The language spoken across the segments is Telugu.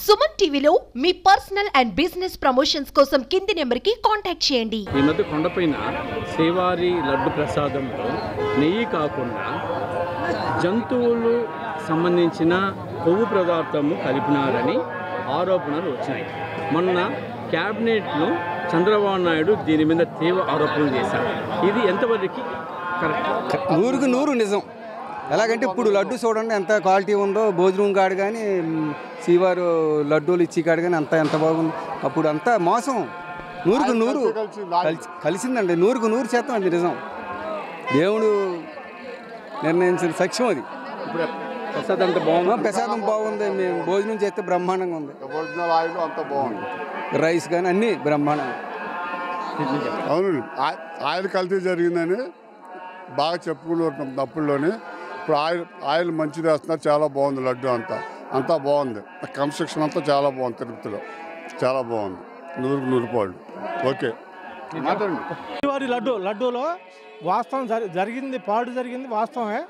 సుమన్ టీవీలో మీ పర్సనల్ అండ్ బిజినెస్ ప్రమోషన్స్ కోసం కింది నెంబర్కి కాంటాక్ట్ చేయండి. ఈ మధ్య కొండపైన శ్రీవారి లడ్డు ప్రసాదంలో నెయ్యి కాకుండా జంతువులు సంబంధించిన కొవ్వు పదార్థము కలిపినారని ఆరోపణలు వచ్చినాయి. మొన్న క్యాబినెట్లో చంద్రబాబు నాయుడు దీని మీద తీవ్ర ఆరోపణలు చేశారు. ఇది ఎంతవరకు కరెక్ట్? 100% నిజం. ఎలాగంటే ఇప్పుడు లడ్డు చూడండి ఎంత క్వాలిటీ ఉందో, భోజనం కాడు కానీ శ్రీవారు లడ్డూలు ఇచ్చి కాడు కానీ ఎంత బాగుంది. అప్పుడు అంతా మోసం 100% కలిసిందండి. 100% అది నిజం. దేవుడు నిర్ణయించిన సత్యం అది. ఇప్పుడు ప్రసాదం అంత బాగుంది. ప్రసాదం బాగుంది. మేము భోజనం చేస్తే బ్రహ్మాండంగా ఉంది. ఒరిజినల్ ఆయిల్ అంత బాగుంది. రైస్ కానీ అన్నీ బ్రహ్మాండంగా. అవును, ఆయిల్ కల్తీ జరిగిందని బాగా చెప్పుకుంటున్నాం తప్పుల్లోనే. ఇప్పుడు ఆయిల్ మంచిది వేస్తున్నారు. చాలా బాగుంది. లడ్డు అంతా బాగుంది. కన్స్ట్రక్షన్ అంతా చాలా బాగుంది. తిరుపతిలో చాలా బాగుంది. 100 పాళ్ళు. ఓకే, మాట్లాడండి. శ్రీవారి లడ్డూలో వాస్తవం జరిగింది, పాడు జరిగింది వాస్తవమే.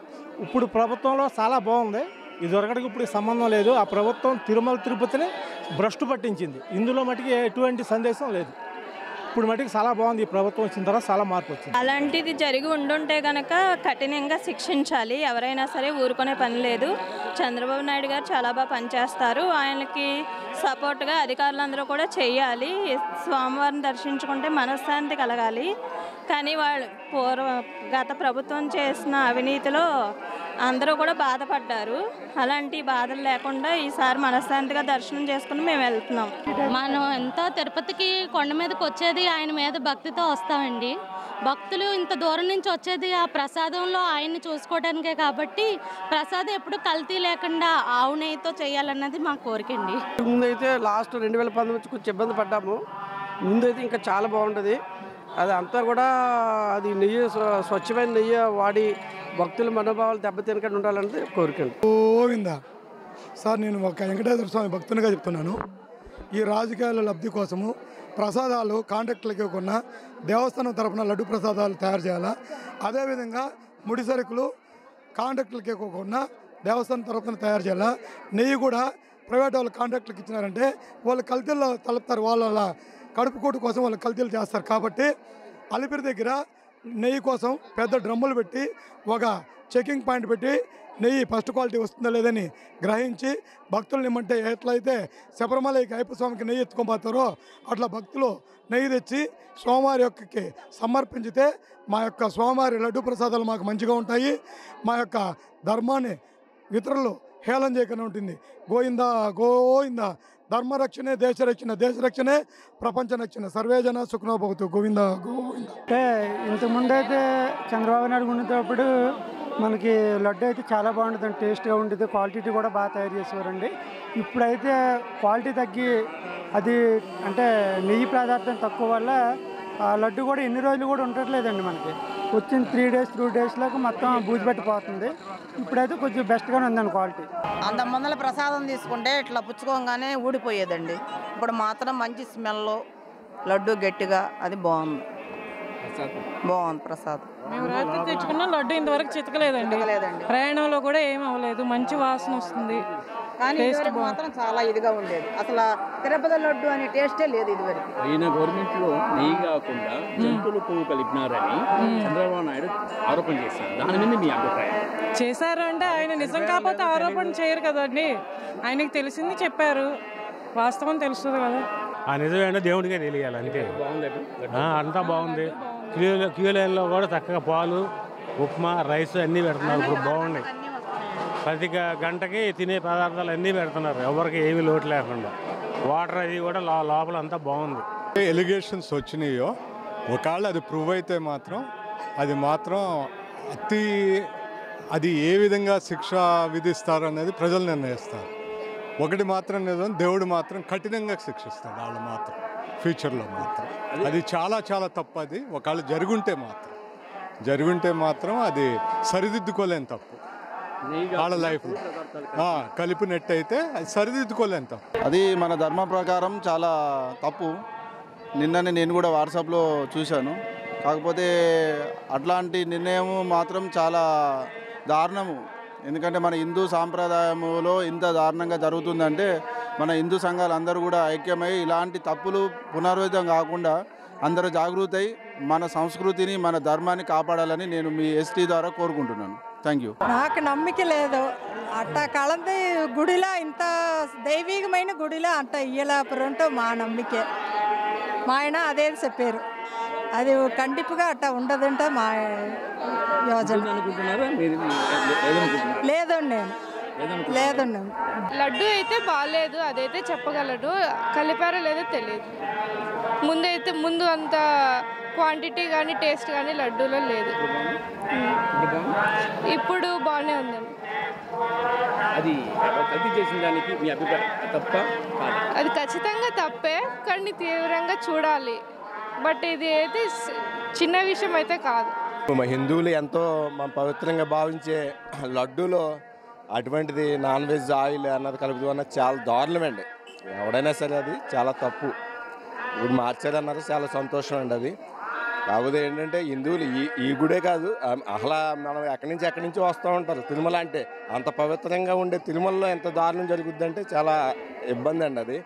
ఇప్పుడు ప్రభుత్వంలో చాలా బాగుంది. ఇది దొరకడానికి ఇప్పుడు సంబంధం లేదు. ఆ ప్రభుత్వం తిరుమల తిరుపతిని భ్రష్టు పట్టించింది. ఇందులో మటుకి ఎటువంటి సందేశం లేదు. ఇప్పుడు మటుకు చాలా బాగుంది. ఈ ప్రభుత్వం వచ్చిన తర్వాత చాలా మార్పు వచ్చింది. అలాంటిది జరిగి ఉండుంటే కనుక కఠినంగా శిక్షించాలి. ఎవరైనా సరే ఊరుకునే పని లేదు. చంద్రబాబు నాయుడు గారు చాలా బాగా పనిచేస్తారు. ఆయనకి సపోర్ట్గా అధికారులందరూ కూడా చేయాలి. స్వామివారిని దర్శించుకుంటే మనశ్శాంతి కలగాలి. కానీ గత ప్రభుత్వం చేసిన అవినీతిలో అందరూ కూడా బాధపడ్డారు. అలాంటి బాధలు లేకుండా ఈసారి మనశ్శాంతిగా దర్శనం చేసుకుని మేము వెళ్తున్నాం. మనం ఎంతో తిరుపతికి కొండ మీదకి వచ్చేది ఆయన మీద భక్తితో వస్తామండి. భక్తులు ఇంత దూరం నుంచి వచ్చేది ఆ ప్రసాదంలో ఆయన్ని చూసుకోవడానికే. కాబట్టి ప్రసాదం ఎప్పుడు కల్తీ లేకుండా ఆవు నెయ్యితో చేయాలన్నది మా కోరికండి. ముందైతే లాస్ట్ 2019 నుంచి కొంచెం ఇబ్బంది పడ్డాము. ముందైతే ఇంకా చాలా బాగుంటుంది. అది అంతా కూడా అది నెయ్యి, స్వచ్ఛమైన నెయ్యి వాడి భక్తుల మనోభావాలు దెబ్బతినకుండా ఉండాలన్నది కోరికండి. గోవిందా సార్, నేను ఒక వెంకటేశ్వర స్వామి భక్తునిగా చెప్తున్నాను. ఈ రాజకీయాల లబ్ధి కోసము ప్రసాదాలు కాంట్రాక్టులకి ఇవ్వకుండా దేవస్థానం తరఫున లడ్డు ప్రసాదాలు తయారు చేయాలా. అదేవిధంగా ముడి సరుకులు కాంట్రాక్టులకి ఇవ్వకుండా దేవస్థానం తరఫున తయారు చేయాలా. నెయ్యి కూడా ప్రైవేట్ వాళ్ళు కాంట్రాక్టులకు ఇచ్చినారంటే వాళ్ళు కల్తీల్లో తలుపుతారు. వాళ్ళ కడుపు కోటు కోసం వాళ్ళు కల్తీలు చేస్తారు. కాబట్టి అలిపిరి దగ్గర నెయ్యి కోసం పెద్ద డ్రమ్ములు పెట్టి ఒక చెకింగ్ పాయింట్ పెట్టి నెయ్యి ఫస్ట్ క్వాలిటీ వస్తుందో లేదని గ్రహించి భక్తులు ఇమ్మంటే ఎట్లయితే శబరిమలకి అయ్యప్ప స్వామికి నెయ్యి ఎత్తుకోబోతారో అట్లా భక్తులు నెయ్యి తెచ్చి స్వామివారి యొక్కకి సమర్పించితే మా యొక్క స్వామివారి లడ్డు ప్రసాదాలు మాకు మంచిగా ఉంటాయి. మా యొక్క ధర్మాన్ని ఇతరులు హేళన చేయకుండా ఉంటుంది. గోవిందా గోవిందా. ధర్మరక్షణే దేశరక్షణ, దేశరక్షణే ప్రపంచ రక్షణ. సర్వేజన సుఖనో భవతు. గోవిందా గోవిందా. అంటే ఇంతకుముందు అయితే చంద్రబాబు నాయుడు ఉండేటప్పుడు మనకి లడ్డు అయితే చాలా బాగుంటుంది, టేస్ట్గా ఉండేది, క్వాలిటీ కూడా బాగా తయారు చేసేవారండి. ఇప్పుడైతే క్వాలిటీ తగ్గి అది అంటే నెయ్యి పదార్థం తక్కువ వల్ల ఆ లడ్డు కూడా ఎన్ని రోజులు కూడా ఉండట్లేదండి. మనకి వచ్చిన 3 డేస్లోకి మొత్తం బూజుపెట్టిపోతుంది. ఇప్పుడైతే కొంచెం బెస్ట్గానే ఉందండి క్వాలిటీ. అంత ముందల ప్రసాదం తీసుకుంటే ఇట్లా పుచ్చుకోగానే ఊడిపోయేదండి. ఇప్పుడు మాత్రం మంచి స్మెల్, లడ్డు గట్టిగా, అది బాగుంది ప్రసాదం. మేము రాత్రి తెచ్చుకున్న లడ్డు ఇంతవరకు చితకలేదండి. ప్రయాణంలో కూడా ఏం అవ్వలేదు. మంచి వాసన వస్తుంది. కానీ ఇదివరకు మాత్రం చాలా ఇదిగా ఉండేది. అసలు తిరుపతి లడ్డు అనే టేస్టే లేదు ఇదివరకు. ఈయన గవర్నమెంట్లో నెయ్యి కాకుండా జంతువులు కొవ్వు కలిపినారని చంద్రబాబు నాయుడు ఆరోపణ చేశారు. దాని మీద మీ అభిప్రాయం? చేశారు అంటే ఆయన నిజం కాకపోతే ఆరోపణ చేయరు కదండి. ఆయనకి తెలిసింది చెప్పారు. వాస్తవం తెలుస్తుంది కదా. ఆ నిజమైన దేవుడికే తెలియాలి అంతే. అంతా బాగుంది. క్యూ లైన్లో కూడా చక్కగా పాలు, ఉప్మా, రైస్ అన్నీ పెడుతున్నారు. ఇప్పుడు బాగున్నాయి. ప్రతి గంటకి తినే పదార్థాలు అన్నీ పెడుతున్నారు. ఎవరికి ఏమీ లోటు లేకుండా. వాటర్ అది కూడా లోపల అంతా బాగుంది. ఎలిగేషన్స్ వచ్చినాయో ఒకవేళ అది ప్రూవ్ అయితే మాత్రం అది ఏ విధంగా శిక్ష విధిస్తారనేది ప్రజలు నిర్ణయిస్తారు. ఒకటి మాత్రం నిజం, దేవుడు మాత్రం కఠినంగా శిక్షిస్తాడు వాళ్ళు మాత్రం ఫ్యూచర్లో మాత్రం. అది చాలా చాలా తప్పు. అది ఒకవేళ జరుగుంటే మాత్రం అది సరిదిద్దుకోలేని తప్పు. వాళ్ళ లైఫ్ కలిపినట్టయితే అది సరిదిద్దుకోలేని తప్పు. అది మన ధర్మ ప్రకారం చాలా తప్పు. నిన్ననే నేను కూడా వాట్సాప్లో చూశాను. కాకపోతే అట్లాంటి నిర్ణయం మాత్రం చాలా దారుణము. ఎందుకంటే మన హిందూ సాంప్రదాయములో ఇంత దారుణంగా జరుగుతుందంటే మన హిందూ సంఘాలు అందరూ కూడా ఐక్యమై ఇలాంటి తప్పులు పునరావృతం కాకుండా అందరూ జాగృతి అయి మన సంస్కృతిని మన ధర్మాన్ని కాపాడాలని నేను మీ ఎస్టీ ద్వారా కోరుకుంటున్నాను. Thank you. నాకు నమ్మిక లేదు అట్ట కలంది గుడిలో ఇంత దైవికమైన గుడిలో అంత ఇయ్యలేపరంటూ మా నమ్మికే. మా ఆయన అదే చెప్పారు, అది కండిపుగా అట్ట ఉండదంట మా యోజన. లేదండి లేదండి. లడ్డు అయితే బాగాలేదు, అదైతే చెప్పగలడు. కలిపారో లేదో తెలియదు. ముందు అంత క్వాంటిటీ కానీ టేస్ట్ కానీ లడ్డూలో లేదు. ఇప్పుడు బాగానే ఉందండి. అది కల్తీ చేసిన దానికి మీ అభిప్రాయం తప్ప? అది ఖచ్చితంగా తప్పే, కానీ తీవ్రంగా చూడాలి. బట్ ఇది అయితే చిన్న విషయం అయితే కాదు. మా హిందువులు ఎంతో పవిత్రంగా భావించే లడ్డూలో అటువంటిది నాన్ వెజ్ ఆయిల్ అన్నది కలుపుతూ అన్నది చాలా దారుణమండి. ఎవడైనా సరే అది చాలా తప్పు. ఇప్పుడు మార్చారన్నారు, చాలా సంతోషం అండి అది. కాకపోతే ఏంటంటే హిందువులు ఈ గుడే కాదు, అసలు మనం ఎక్కడి నుంచి వస్తూ ఉంటారు. తిరుమల అంటే అంత పవిత్రంగా ఉండే తిరుమలలో ఎంత దారుణం జరుగుద్దంటే చాలా ఇబ్బంది అండి అది.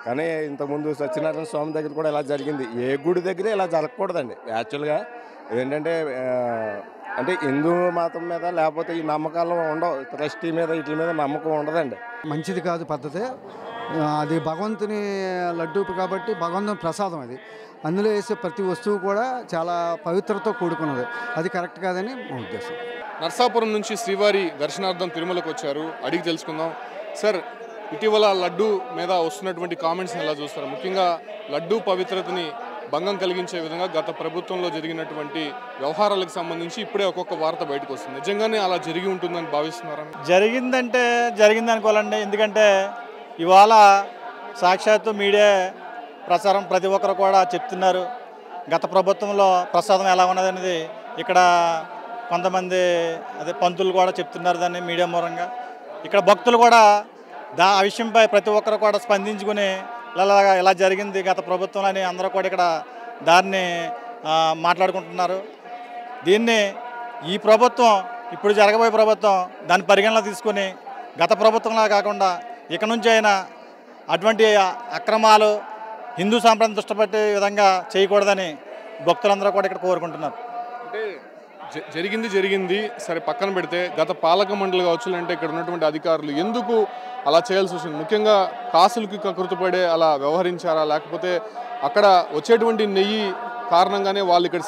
కానీ ఇంతకుముందు సత్యనారాయణ స్వామి దగ్గర కూడా ఇలా జరిగింది. ఏ గుడి దగ్గర ఇలా జరగకూడదండి. యాక్చువల్గా ఏంటంటే అంటే హిందూ మతం మీద లేకపోతే ఈ నమ్మకాలు ఉండవు, ట్రస్టీ మీద వీటి మీద నమ్మకం ఉండదండి. మంచిది కాదు పద్ధతి. అది భగవంతుని లడ్డూ కాబట్టి భగవంతుని ప్రసాదం. అది అందులో వేసే ప్రతి వస్తువు కూడా చాలా పవిత్రతో కూడుకున్నది. అది కరెక్ట్ కాదని మా ఉద్దేశం. నర్సాపురం నుంచి శ్రీవారి దర్శనార్థం తిరుమలకు వచ్చారు. అడిగి తెలుసుకుందాం. సార్, ఇటీవల లడ్డూ మీద వస్తున్నటువంటి కామెంట్స్ని ఎలా చూస్తారు? ముఖ్యంగా లడ్డూ పవిత్రతని భంగం కలిగించే విధంగా గత ప్రభుత్వంలో జరిగినటువంటి వ్యవహారాలకు సంబంధించి ఇప్పుడే ఒక్కొక్క వార్త బయటకు వస్తుంది. నిజంగానే అలా జరిగి ఉంటుందని భావిస్తున్నారా? జరిగిందంటే జరిగింది అనుకోవాలండి. ఎందుకంటే ఇవాళ సాక్షాత్తు మీడియా ప్రచారం ప్రతి ఒక్కరు కూడా చెప్తున్నారు. గత ప్రభుత్వంలో ప్రసాదం ఎలా ఉన్నదనేది ఇక్కడ కొంతమంది పంతులు కూడా చెప్తున్నారు దాన్ని మీడియా మూలంగా. ఇక్కడ భక్తులు కూడా ఆ విషయంపై ప్రతి ఒక్కరు కూడా స్పందించుకుని ఇలా జరిగింది గత ప్రభుత్వంలో అని అందరూ కూడా ఇక్కడ దాన్ని మాట్లాడుకుంటున్నారు. దీన్ని ఈ ప్రభుత్వం, ఇప్పుడు జరగబోయే ప్రభుత్వం దాన్ని పరిగణలో తీసుకుని గత ప్రభుత్వంలా కాకుండా ఇక నుంచి అయినా అటువంటి అక్రమాలు హిందూ సాంప్రదాయం దృష్టిపెట్టే విధంగా చేయకూడదని భక్తులందరూ కూడా ఇక్కడ కోరుకుంటున్నారు. అంటే జరిగింది సరే పక్కన పెడితే గత పాలక మండలి కావచ్చు, అంటే ఇక్కడ ఉన్నటువంటి అధికారులు ఎందుకు అలా చేయాల్సి వచ్చింది? ముఖ్యంగా కాసులకి కృతపడే అలా వ్యవహరించారా, లేకపోతే అక్కడ వచ్చేటువంటి నెయ్యి కారణంగానే వాళ్ళు ఇక్కడ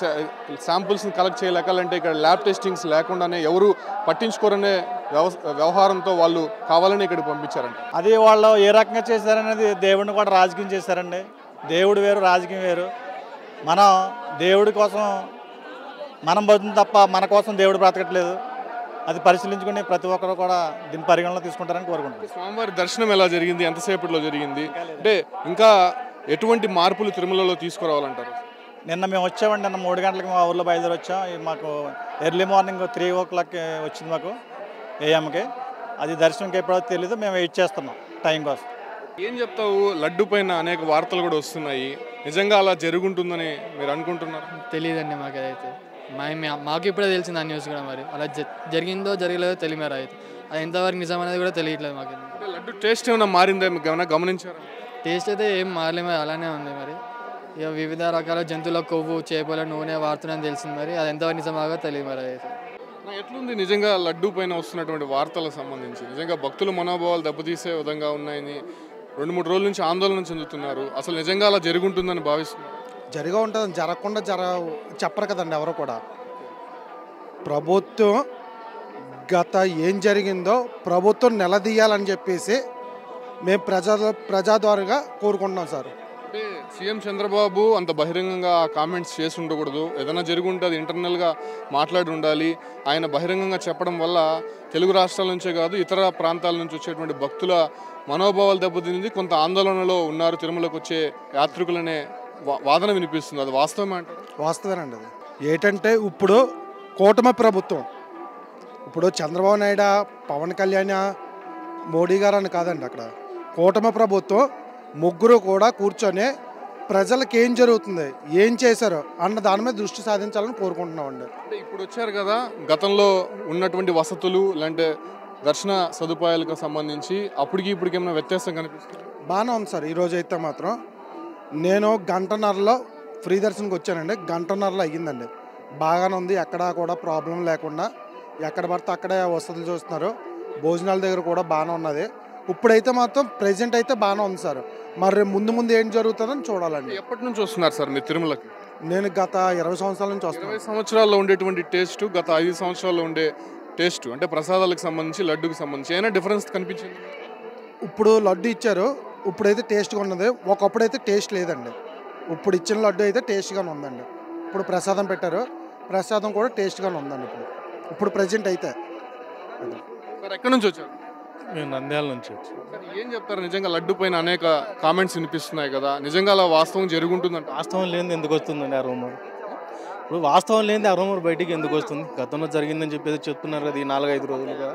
శాంపుల్స్ని కలెక్ట్ చేయలేకాలంటే ఇక్కడ ల్యాబ్ టెస్టింగ్స్ లేకుండానే ఎవరు పట్టించుకోరనే వ్యవహారంతో వాళ్ళు కావాలని ఇక్కడ పంపించారంట. అది వాళ్ళు ఏ రకంగా చేశారనేది దేవుడిని కూడా రాజకీయం చేశారండి. దేవుడు వేరు, రాజకీయం వేరు. మనం దేవుడి కోసం మనం బతుకుతుంది తప్ప మన కోసం దేవుడు బ్రతకట్లేదు. అది పరిశీలించుకుని ప్రతి ఒక్కరు కూడా దీని పరిగణలో తీసుకుంటారని కోరుకుంటున్నాను. స్వామివారి దర్శనం ఎలా జరిగింది? ఎంతసేపట్లో జరిగింది? అంటే ఇంకా ఎటువంటి మార్పులు తిరుమలలో తీసుకురావాలంటారు? నిన్న మేము వచ్చామండి. నిన్న 3 గంటలకు మా ఊర్లో బయలుదేరి వచ్చాం. మాకు ఎర్లీ మార్నింగ్ 3 o'clock వచ్చింది మాకు ఏఎంకి. అది దర్శనంకి ఎప్పుడో తెలియదు, మేము వెయిట్ చేస్తున్నాం టైం కోసం. ఏం చెప్తావు? లడ్డు పైన అనేక వార్తలు కూడా వస్తున్నాయి. నిజంగా అలా జరుగుంటుందని మీరు అనుకుంటున్నారు? తెలియదండి మాకు. అదైతే మాకు ఇప్పుడే తెలిసింది ఆ న్యూస్ కూడా. మరి అలా జరిగిందో జరగలేదో తెలియదు. మరి అయితే అది ఎంతవరకు నిజం అనేది కూడా తెలియట్లేదు మాకు. లడ్డు టేస్ట్ ఏమైనా మారిందా గమనించారా? టేస్ట్ అయితే ఏం మారలేదు, అలానే ఉంది. మరి ఇక వివిధ రకాల జంతువుల కొవ్వు, చేపల నూనె వాడుతున్నాయని తెలిసింది. మరి అది ఎంతవరకు నిజమాగా తెలియదు. మరి అయితే ఎట్లుంది నిజంగా లడ్డు పైన వస్తున్నటువంటి వార్తలకు సంబంధించి? నిజంగా భక్తుల మనోభావాలు దెబ్బతీసే విధంగా ఉన్నాయని 2-3 రోజుల నుంచి ఆందోళన చెందుతున్నారు. అసలు నిజంగా అలా జరుగుంటుందని భావిస్తున్నారు? జరిగా ఉంటుంది, జరగకుండా చెప్పరు కదండి ఎవరు కూడా. ప్రభుత్వం గత ఏం జరిగిందో ప్రభుత్వం నిలదీయాలని చెప్పేసి మేము ప్రజా ద్వారాగా కోరుకుంటున్నాం సార్. అంటే సీఎం చంద్రబాబు అంత బహిరంగంగా కామెంట్స్ చేసి ఉండకూడదు. ఏదైనా జరిగి ఉంటే అది ఇంటర్నల్గా మాట్లాడి ఉండాలి. ఆయన బహిరంగంగా చెప్పడం వల్ల తెలుగు రాష్ట్రాల నుంచే కాదు ఇతర ప్రాంతాల నుంచి వచ్చేటువంటి భక్తుల మనోభావాలు దెబ్బతింది. కొంత ఆందోళనలో ఉన్నారు తిరుమలకు వచ్చే యాత్రికులనే వాదన వినిపిస్తుంది. అది వాస్తవమే అంటారు? వాస్తవేనండి. అది ఏంటంటే ఇప్పుడు కూటమి ప్రభుత్వం, ఇప్పుడు చంద్రబాబు నాయుడు, పవన్ కళ్యాణ్, మోడీ గారు అని కాదండి, అక్కడ కూటమి ప్రభుత్వం ముగ్గురు కూడా కూర్చొని ప్రజలకు ఏం జరుగుతుంది, ఏం చేశారో అన్న దాని మీద దృష్టి సాధించాలని కోరుకుంటున్నామండి. అంటే ఇప్పుడు వచ్చారు కదా, గతంలో ఉన్నటువంటి వసతులు లేదంటే దర్శన సదుపాయాలకు సంబంధించి అప్పటికి ఇప్పటికి ఏమైనా వ్యత్యాసం కనిపిస్తుంది? బాగానే ఉంది సార్. ఈరోజు అయితే మాత్రం నేను గంటన్నరలో ఫ్రీ దర్శనంకి వచ్చానండి. గంటన్నరలో అయ్యిందండి. బాగానే ఉంది, ఎక్కడా కూడా ప్రాబ్లం లేకుండా ఎక్కడ పడితే అక్కడే వసతులు చూస్తున్నారు. భోజనాల దగ్గర కూడా బాగానే ఉన్నది. ఇప్పుడైతే మాత్రం ప్రెజెంట్ అయితే బాగానే ఉంది సార్. మరి ముందు ముందు ఏం జరుగుతుందని చూడాలండి. ఎప్పటి నుంచి వస్తున్నారు సార్ మీరు తిరుమలకి? నేను గత 20 సంవత్సరాల నుంచి వస్తున్నాను. 20 సంవత్సరాల్లో ఉండేటువంటి టేస్ట్ గత 5 సంవత్సరాల్లో ఉండే టేస్ట్, అంటే ప్రసాదాలకు సంబంధించి లడ్డుకి సంబంధించి ఏమైనా డిఫరెన్స్ కనిపించింది? ఇప్పుడు లడ్డు ఇచ్చారు, ఇప్పుడైతే టేస్ట్గా ఉన్నది. ఒకప్పుడైతే టేస్ట్ లేదండి. ఇప్పుడు ఇచ్చిన లడ్డు అయితే టేస్ట్గానే ఉందండి. ఇప్పుడు ప్రసాదం పెట్టారు, ప్రసాదం కూడా టేస్ట్గానే ఉందండి. ఇప్పుడు ప్రజెంట్ అయితే. సార్ ఎక్కడి నుంచి వచ్చారు? మేము నంద్యాల నుంచి వచ్చాం. ఏం చెప్తారు? నిజంగా లడ్డు పైన అనేక కామెంట్స్ వినిపిస్తున్నాయి కదా, నిజంగా అలా వాస్తవం జరుగుంటుందంట? వాస్తవం లేనిది ఎందుకు వస్తుందండి ఆ రూమర్? ఇప్పుడు వాస్తవం లేనిది ఆ రూమర్ బయటికి ఎందుకు వస్తుంది? గతంలో జరిగిందని చెప్పేది చెప్తున్నారు కదా, ఈ 4-5 రోజులుగా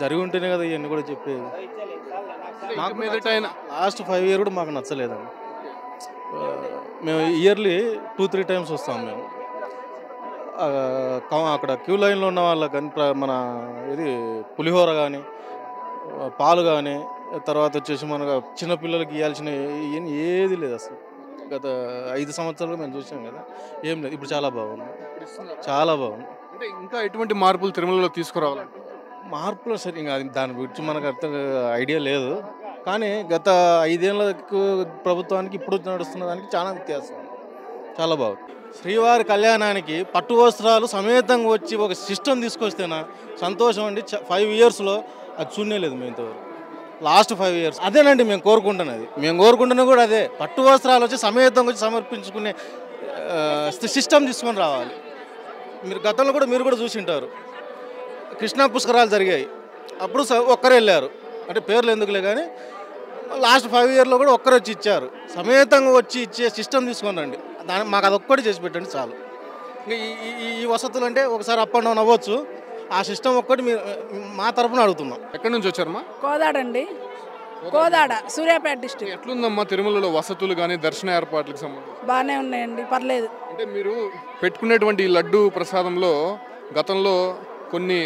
జరిగి ఉంటేనే కదా ఇవన్నీ కూడా చెప్పేది. మాకు లాస్ట్ 5 ఇయర్ కూడా మాకు నచ్చలేదండి. మేము ఇయర్లీ 2-3 టైమ్స్ వస్తాం. మేము అక్కడ క్యూ లైన్లో ఉన్న వాళ్ళకి మన ఇది పులిహోర కానీ, పాలు కానీ, తర్వాత వచ్చేసి మనకు చిన్నపిల్లలకి ఇవ్వాల్సిన ఏది లేదు అసలు. గత 5 సంవత్సరాలు మేము చూసాం కదా, ఏం లేదు. ఇప్పుడు చాలా బాగుంది, చాలా బాగుంది. అంటే ఇంకా ఎటువంటి మార్పులు తిరుమలలో తీసుకురావాలంటే? మార్పులు సరే ఇంకా దాని గురించి మనకు అర్థం ఐడియా లేదు. కానీ గత 5 ఏళ్ళకు ప్రభుత్వానికి ఇప్పుడు నడుస్తున్న దానికి చాలా వ్యత్యాసం, చాలా బాగుంది. శ్రీవారి కళ్యాణానికి పట్టు వస్త్రాలు సమేతంగా వచ్చి ఒక సిస్టమ్ తీసుకొస్తేనా సంతోషం అండి. 5 ఇయర్స్లో అది చూడలేదు మేము ఇంతవరకు. లాస్ట్ 5 ఇయర్స్ అదేనండి మేము కోరుకుంటున్నది. మేము కోరుకుంటున్నది కూడా అదే. పట్టు వస్త్రాలు వచ్చి సమేతంగా వచ్చి సమర్పించుకునే సిస్టమ్ తీసుకొని రావాలి. మీరు గతంలో కూడా మీరు కూడా చూసి ఉంటారు, కృష్ణా పుష్కరాలు జరిగాయి, అప్పుడు ఒక్కరు వెళ్ళారు. అంటే పేర్లు ఎందుకులే కానీ లాస్ట్ 5 ఇయర్లో కూడా ఒక్కరు వచ్చి ఇచ్చారు. సమేతంగా వచ్చి ఇచ్చే సిస్టమ్ తీసుకొని రండి. దాని మాకు అదొక్కటి చేసి పెట్టండి చాలు. ఇంకా ఈ వసతులు అంటే ఒకసారి అప్ అండ్ డౌన్ అవ్వచ్చు. ఆ సిస్టమ్ ఒక్కటి మీరు మా తరపున అడుగుతున్నాం. ఎక్కడి నుంచి వచ్చారమ్మా? కోదాడ అండి, కోదాడ, సూర్యాపేట డిస్ట్రిక్ట్. ఎట్లుందమ్మా తిరుమలలో వసతులు కానీ దర్శన ఏర్పాట్లకు సంబంధించి? బాగానే ఉన్నాయండి, పర్లేదు. అంటే మీరు పెట్టుకునేటువంటి లడ్డు ప్రసాదంలో గతంలో కొన్ని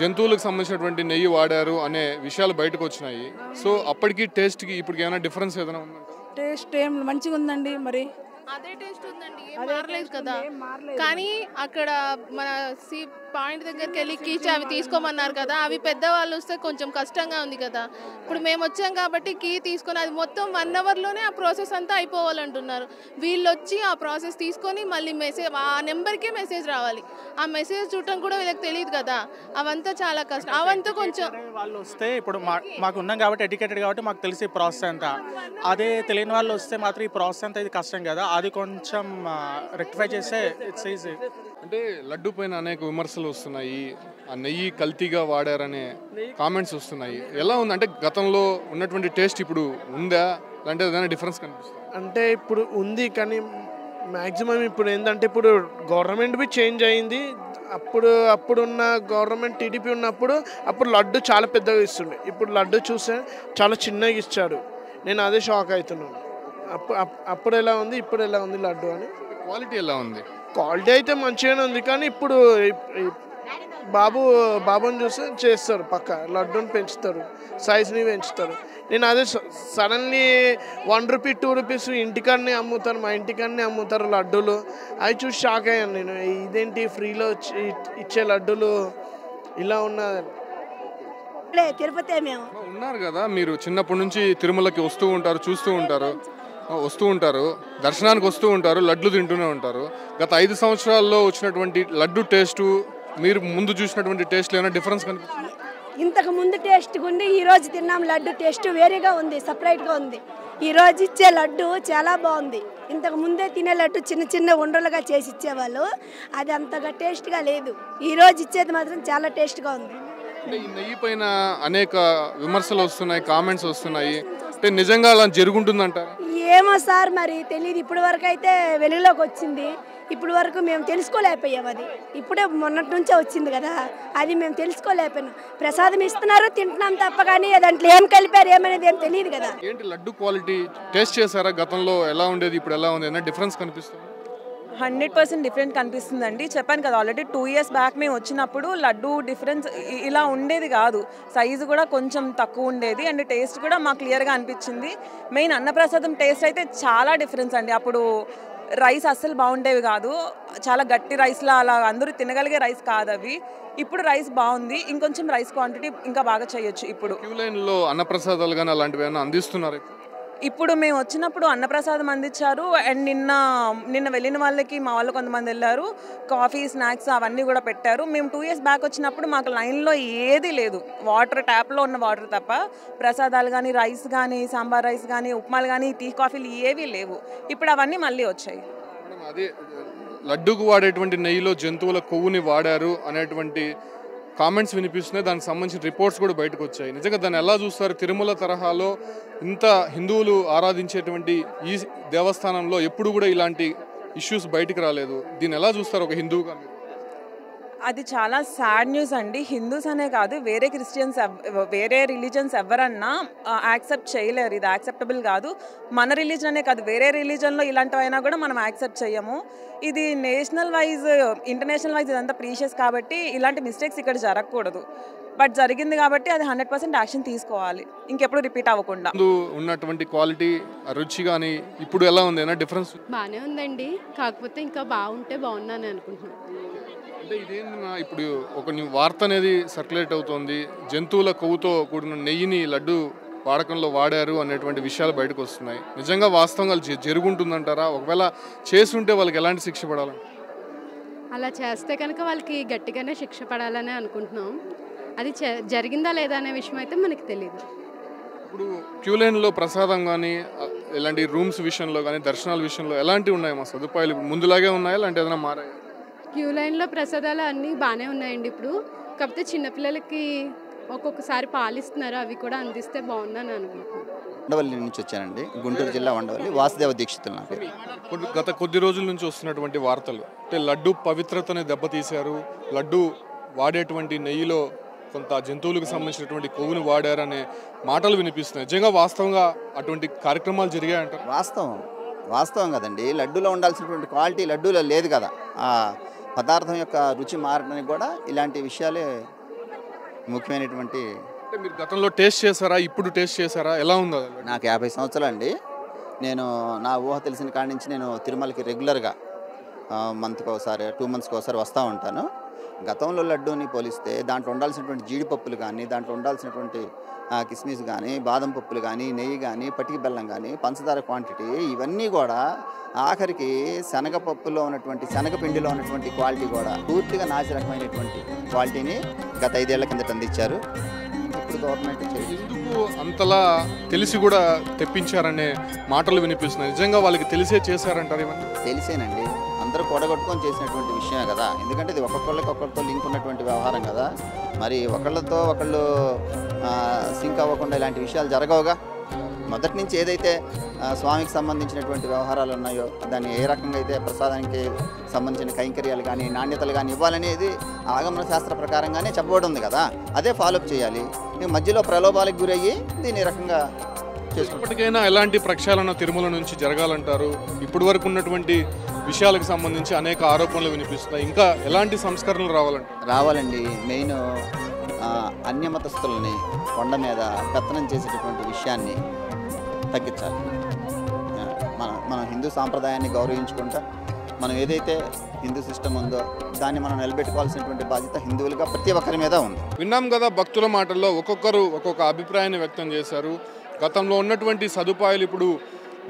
జంతువులకు సంబంధించినటువంటి నెయ్యి వాడారు అనే విషయాలు బయటకు వచ్చినాయి. సో అప్పటికి టేస్ట్కి ఇప్పటికి ఏమైనా డిఫరెన్స్ ఏదైనా ఉందంటే? టేస్ట్ ఏం మంచిగా ఉందండి. మరి అదే టేస్ట్ ఉందండి, ఏం మారలేదు కదా. కానీ అక్కడ మన పాయింట్ దగ్గరికి వెళ్ళి కీచి అవి తీసుకోమన్నారు కదా, అవి పెద్దవాళ్ళు వస్తే కొంచెం కష్టంగా ఉంది కదా. ఇప్పుడు మేము వచ్చాం కాబట్టి కీ తీసుకొని అది మొత్తం 1 అవర్లోనే ఆ ప్రాసెస్ అంతా అయిపోవాలంటున్నారు. వీళ్ళు వచ్చి ఆ ప్రాసెస్ తీసుకొని మళ్ళీ మెసేజ్, ఆ నెంబర్కే మెసేజ్ రావాలి. ఆ మెసేజ్ చూడటం కూడా వీళ్ళకి తెలియదు కదా, అవంతా చాలా కష్టం. అవంతా కొంచెం వాళ్ళు వస్తే ఇప్పుడు మాకు ఉన్నాం కాబట్టి ఎడ్యుకేటెడ్ కాబట్టి మాకు తెలిసి ప్రాసెస్ అంతా. అదే తెలియని వాళ్ళు వస్తే మాత్రం ఈ ప్రాసెస్ అంతా ఇది కష్టం కదా, అది కొంచెం రెక్టిఫై చేస్తే ఇట్స్ ఈజీ. అంటే లడ్డు పైన అనేక విమర్శలు వస్తున్నాయి, ఆ నెయ్యి కల్తీగా వాడారనే కామెంట్స్ వస్తున్నాయి. ఎలా ఉంది అంటే గతంలో ఉన్నటువంటి టేస్ట్ ఇప్పుడు ఉందా, అంటే ఏదైనా డిఫరెన్స్ కనిపిస్తుంది? అంటే ఇప్పుడు ఉంది, కానీ మ్యాక్సిమం ఇప్పుడు ఏంటంటే ఇప్పుడు గవర్నమెంట్ బి చేంజ్ అయింది. అప్పుడున్న గవర్నమెంట్ టీడీపీ ఉన్నప్పుడు అప్పుడు లడ్డు చాలా పెద్దగా ఇస్తుండే, ఇప్పుడు లడ్డు చూస్తే చాలా చిన్నగా ఇచ్చాడు. నేను అదే షాక్ అవుతున్నాను. అప్పుడు ఎలా ఉంది, ఇప్పుడు ఎలా ఉంది లడ్డు అని. క్వాలిటీ ఎలా ఉంది? క్వాలిటీ అయితే మంచిగానే ఉంది, కానీ ఇప్పుడు బాబుని చూస్తే చేస్తారు, పక్క లడ్డూని పెంచుతారు, సైజ్ని పెంచుతారు. నేను అదే సడన్లీ 1 రూపీ 2 రూపీస్ ఇంటికాడనే అమ్ముతారు, మా ఇంటికాడనే అమ్ముతారు లడ్డూలు. అవి చూసి షాక్ అయ్యాను నేను, ఇదేంటి ఫ్రీలో ఇచ్చే లడ్డూలు ఇలా ఉన్నదని. తిరుపతి మేము ఉన్నారు కదా, మీరు చిన్నప్పటి నుంచి తిరుమలకి వస్తూ ఉంటారు, చూస్తూ ఉంటారు, వస్తూ ఉంటారు, దర్శనానికి వస్తూ ఉంటారు, లడ్లు తింటూనే ఉంటారు. గత 5 సంవత్సరాల్లో వచ్చినటువంటి లడ్డు టేస్టు మీరు ముందు చూసినటువంటి టేస్ట్ ఏమైనా డిఫరెన్స్ కనిపిస్తుంది? ఇంతకు ముందు టేస్ట్ ఉంది, ఈ రోజు తిన్నాం లడ్డు టేస్ట్ వేరేగా ఉంది, సపరేట్గా ఉంది. ఈ రోజు ఇచ్చే లడ్డు చాలా బాగుంది. ఇంతకు ముందే తినే లడ్డు చిన్న చిన్న ఉండలుగా చేసి ఇచ్చేవాళ్ళు, అది అంతగా టేస్ట్గా లేదు. ఈ రోజు ఇచ్చేది మాత్రం చాలా టేస్ట్గా ఉంది. ఈ నెయ్యి పైన అనేక విమర్శలు వస్తున్నాయి, కామెంట్స్ వస్తున్నాయి. అంటే నిజంగా అలా జరుగుతుందంటారా? ఏమో సార్, మరి తెలియదు. ఇప్పటి వరకు అయితే వెలుగులోకి వచ్చింది, ఇప్పుడు వరకు మేము తెలుసుకోలేకపోయాం. అది ఇప్పుడే మొన్నటి నుంచే వచ్చింది కదా, అది మేము తెలుసుకోలేకపోయినాం. ప్రసాదం ఇస్తున్నారు, తింటున్నాం తప్ప, కానీ దాంట్లో ఏం కలిపారు ఏమనేది ఏం తెలియదు కదా. ఏంటి లడ్డు క్వాలిటీ టేస్ట్ చేశారా? గతంలో ఎలా ఉండేది, ఇప్పుడు ఎలా ఉంది? ఏమైనా డిఫరెన్స్ కనిపిస్తుంది? 100% డిఫరెంట్ కనిపిస్తుందండి. చెప్పాను కదా, ఆల్రెడీ 2 years బ్యాక్ మేము వచ్చినప్పుడు లడ్డు డిఫరెన్స్ ఇలా ఉండేది కాదు. సైజు కూడా కొంచెం తక్కువ ఉండేది అండ్ టేస్ట్ కూడా మాకు క్లియర్గా అనిపించింది. మెయిన్ అన్నప్రసాదం టేస్ట్ అయితే చాలా డిఫరెన్స్ అండి. అప్పుడు రైస్ అస్సలు బాగుండేవి కాదు, చాలా గట్టి రైస్లా అలా అందరూ తినగలిగే రైస్ కాదు అవి. ఇప్పుడు రైస్ బాగుంది, ఇంకొంచెం రైస్ క్వాంటిటీ ఇంకా బాగా చేయొచ్చు. ఇప్పుడు క్యూ లైన్లో అన్నప్రసాదాలు కానీ అలాంటివి ఏమైనా అందిస్తున్నారు? ఇప్పుడు మేము వచ్చినప్పుడు అన్నప్రసాదం అందించారు అండ్ నిన్న వెళ్ళిన వాళ్ళకి మా వాళ్ళు కొంతమంది వెళ్ళారు, కాఫీ స్నాక్స్ అవన్నీ కూడా పెట్టారు. మేము 2 years బ్యాక్ వచ్చినప్పుడు మాకు లైన్లో ఏదీ లేదు, వాటర్ ట్యాప్లో ఉన్న వాటర్ తప్ప ప్రసాదాలు కానీ రైస్ కానీ సాంబార్ రైస్ కానీ ఉప్మాలు కానీ టీ కాఫీలు ఏవీ లేవు. ఇప్పుడు అవన్నీ మళ్ళీ వచ్చాయి. అదే లడ్డూకు వాడేటువంటి నెయ్యిలో జంతువుల కొవ్వుని వాడారు అనేటువంటి కామెంట్స్ వినిపిస్తున్నాయి. దానికి సంబంధించిన రిపోర్ట్స్ కూడా బయటకు వచ్చాయి. నిజంగా దాన్ని ఎలా చూస్తారు? తిరుమల తరహాలో ఇంత హిందువులు ఆరాధించేటువంటి ఈ దేవస్థానంలో ఎప్పుడు కూడా ఇలాంటి ఇష్యూస్ బయటికి రాలేదు. దీన్ని ఎలా చూస్తారు ఒక హిందువుగా? అది చాలా సాడ్ న్యూస్ అండి. హిందూస్ అనే కాదు, వేరే క్రిస్టియన్స్ వేరే రిలీజన్స్ ఎవరన్నా యాక్సెప్ట్ చేయలేరు. ఇది యాక్సెప్టబుల్ కాదు. మన రిలీజన్ అనే కాదు, వేరే రిలీజన్లో ఇలాంటివైనా కూడా మనం యాక్సెప్ట్ చేయము. ఇది నేషనల్ వైజ్ ఇంటర్నేషనల్ వైజ్ ఇదంతా ప్రీషియస్ కాబట్టి ఇలాంటి మిస్టేక్స్ ఇక్కడ జరగకూడదు. బట్ జరిగింది కాబట్టి అది 100% యాక్షన్ తీసుకోవాలి, ఇంకెప్పుడు రిపీట్ అవ్వకుండా. ఉన్నటువంటి క్వాలిటీ రుచి కానీ ఇప్పుడు ఎలా ఉంది? ఏమైనా డిఫరెన్స్? బాగానే ఉందండి, కాకపోతే ఇంకా బాగుంటే బాగుందని అనుకుంటున్నాను. అంటే ఇదేంటి, ఇప్పుడు ఒక వార్త అనేది సర్క్యులేట్ అవుతుంది, జంతువుల కొవ్వుతో కూడిన నెయ్యిని లడ్డు వాడకంలో వాడారు అనేటువంటి విషయాలు బయటకు వస్తున్నాయి. నిజంగా వాస్తవంగా జరుగుంటుందంటారా? ఒకవేళ చేస్తుంటే వాళ్ళకి ఎలాంటి శిక్ష పడాలి? అలా చేస్తే కనుక వాళ్ళకి గట్టిగానే శిక్ష పడాలని అనుకుంటున్నాం. అది జరిగిందా లేదా అనే విషయం అయితే మనకి తెలియదు. ఇప్పుడు క్యూ లైన్లో ప్రసాదం కానీ ఇలాంటి రూమ్స్ విషయంలో కానీ దర్శనాల విషయంలో ఎలాంటివి ఉన్నాయి? మా సదుపాయాలు ఇప్పుడు ముందులాగే ఉన్నాయా, లేదంటే ఏదైనా మారాయి? క్యూ లైన్లో ప్రసాదాలు అన్నీ బాగానే ఉన్నాయండి ఇప్పుడు. కాకపోతే చిన్నపిల్లలకి ఒక్కొక్కసారి పాలిస్తున్నారు, అవి కూడా అందిస్తే బాగుందని అనుకుంటున్నాను. ఉండవల్లి నుంచి వచ్చానండి, గుంటూరు జిల్లా ఉండవల్లి. వాసుదేవ దీక్షితులు నా పేరు. గత కొద్ది రోజుల నుంచి వస్తున్నటువంటి వార్తలు అంటే లడ్డు పవిత్రతని దెబ్బతీశారు, లడ్డు వాడేటువంటి నెయ్యిలో కొంత జంతువులకు సంబంధించినటువంటి కొవ్వుని వాడారనే మాటలు వినిపిస్తున్నాయి. నిజంగా వాస్తవంగా అటువంటి కార్యక్రమాలు జరిగాయంటారు? వాస్తవం కదండి. లడ్డూలో ఉండాల్సినటువంటి క్వాలిటీ లడ్డూలో లేదు కదా. ఆ పదార్థం యొక్క రుచి మారడానికి కూడా ఇలాంటి విషయాలే ముఖ్యమైనటువంటి. అంటే మీరు గతంలో టేస్ట్ చేశారా, ఇప్పుడు టేస్ట్ చేశారా, ఎలా ఉందో? నాకు 50 సంవత్సరాలు అండి. నేను నా ఊహ తెలిసిన కాడి నుంచి నేను తిరుమలకి రెగ్యులర్గా మంత్కి ఒకసారి 2 monthsకి ఒకసారి వస్తూ ఉంటాను. గతంలో లడ్డూని పోలిస్తే దాంట్లో ఉండాల్సినటువంటి జీడిపప్పులు కానీ, దాంట్లో ఉండాల్సినటువంటి కిస్మిస్ కానీ, బాదం పప్పులు కానీ, నెయ్యి కానీ, పటికి బెల్లం కానీ, పంచదార క్వాంటిటీ ఇవన్నీ కూడా ఆఖరికి శనగపప్పులో ఉన్నటువంటి శనగపిండిలో ఉన్నటువంటి క్వాలిటీ కూడా పూర్తిగా నాసి రకమైనటువంటి క్వాలిటీని గత 5 ఏళ్ల కిందట అందించారు. ఇప్పుడు గవర్నమెంట్ ఎందుకు అంతలా తెలిసి కూడా తెప్పించారనే మాటలు వినిపిస్తున్నాయి. నిజంగా వాళ్ళకి తెలిసే చేశారంటారు? ఇవన్నీ తెలిసేనండి, అందరూ కూడగొట్టుకొని చేసినటువంటి విషయమే కదా. ఎందుకంటే ఇది ఒక్కొక్కరితో లింక్ ఉన్నటువంటి వ్యవహారం కదా. మరి ఒకళ్ళతో ఒకళ్ళు సింక్ అవ్వకుండా ఇలాంటి విషయాలు జరగవుగా. మొదటి నుంచి ఏదైతే స్వామికి సంబంధించినటువంటి వ్యవహారాలు ఉన్నాయో దాన్ని ఏ రకంగా అయితే ప్రసాదానికి సంబంధించిన కైంకర్యాలు కానీ నాణ్యతలు కానీ ఇవ్వాలనేది ఆగమన శాస్త్ర ప్రకారంగానే చెప్పబడి ఉంది కదా. అదే ఫాలోఅప్ చేయాలి. మధ్యలో ప్రలోభాలకు గురయ్యి దీని రకంగా ఇప్పటికైనా ఎలాంటి ప్రక్షాళన తిరుమల నుంచి జరగాలంటారు? ఇప్పటి వరకు ఉన్నటువంటి విషయాలకు సంబంధించి అనేక ఆరోపణలు వినిపిస్తున్నాయి. ఇంకా ఎలాంటి సంస్కరణలు రావాలండి? మెయిన్ అన్యమతస్తుల్ని కొండ మీద పెత్తనం చేసేటటువంటి విషయాన్ని తగ్గించాలి. మనం హిందూ సాంప్రదాయాన్ని గౌరవించుకుంటా మనం ఏదైతే హిందూ సిస్టమ్ ఉందో దాన్ని మనం నిలబెట్టుకోవాల్సినటువంటి బాధ్యత హిందువులుగా ప్రతి ఒక్కరి మీద ఉంది. విన్నాం కదా, భక్తుల మాటల్లో ఒక్కొక్కరు ఒక్కొక్క అభిప్రాయాన్ని వ్యక్తం చేశారు. గతంలో ఉన్నటువంటి సదుపాయాలు ఇప్పుడు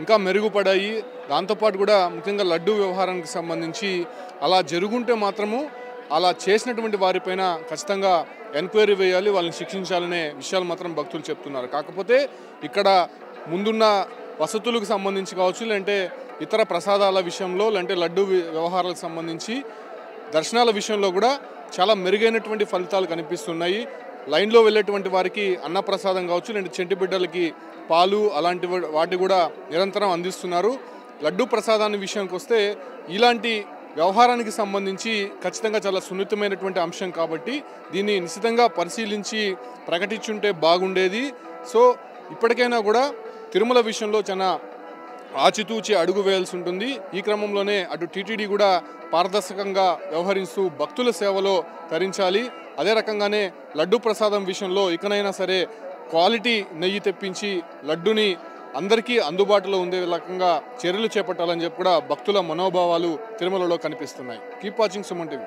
ఇంకా మెరుగుపడాయి. దాంతోపాటు కూడా ముఖ్యంగా లడ్డూ వ్యవహారానికి సంబంధించి అలా జరుగుంటే మాత్రము అలా చేసినటువంటి వారిపైన ఖచ్చితంగా ఎంక్వైరీ వేయాలి, వాళ్ళని శిక్షించాలనే విషయాలు మాత్రం భక్తులు చెప్తున్నారు. కాకపోతే ఇక్కడ ముందున్న వసతులకు సంబంధించి కావచ్చు, లేదంటే ఇతర ప్రసాదాల విషయంలో, లేదంటే లడ్డూ వ్యవహారాలకు సంబంధించి దర్శనాల విషయంలో కూడా చాలా మెరుగైనటువంటి ఫలితాలు కనిపిస్తున్నాయి. లైన్లో వెళ్ళేటువంటి వారికి అన్నప్రసాదం కావచ్చు, లేదంటే చెంటి బిడ్డలకి పాలు అలాంటి వాటి కూడా నిరంతరం అందిస్తున్నారు. లడ్డూ ప్రసాదాన్ని విషయానికి వస్తే ఇలాంటి వ్యవహారానికి సంబంధించి ఖచ్చితంగా చాలా సున్నితమైనటువంటి అంశం కాబట్టి దీన్ని నిశితంగా పరిశీలించి ప్రకటించుంటే బాగుండేది. సో ఇప్పటికైనా కూడా తిరుమల విషయంలో చాలా ఆచితూచి అడుగు వేయాల్సి ఉంటుంది. ఈ క్రమంలోనే అటు టీటీడీ కూడా పారదర్శకంగా వ్యవహరిస్తూ భక్తుల సేవలో తరించాలి. అదే రకంగానే లడ్డు ప్రసాదం విషయంలో ఇకనైనా సరే క్వాలిటీ నెయ్యి తెప్పించి లడ్డుని అందరికీ అందుబాటులో ఉండే రకంగా చర్యలు చేపట్టాలని చెప్పి కూడా భక్తుల మనోభావాలు తిరుమలలో కనిపిస్తున్నాయి. Keep watching Suman TV.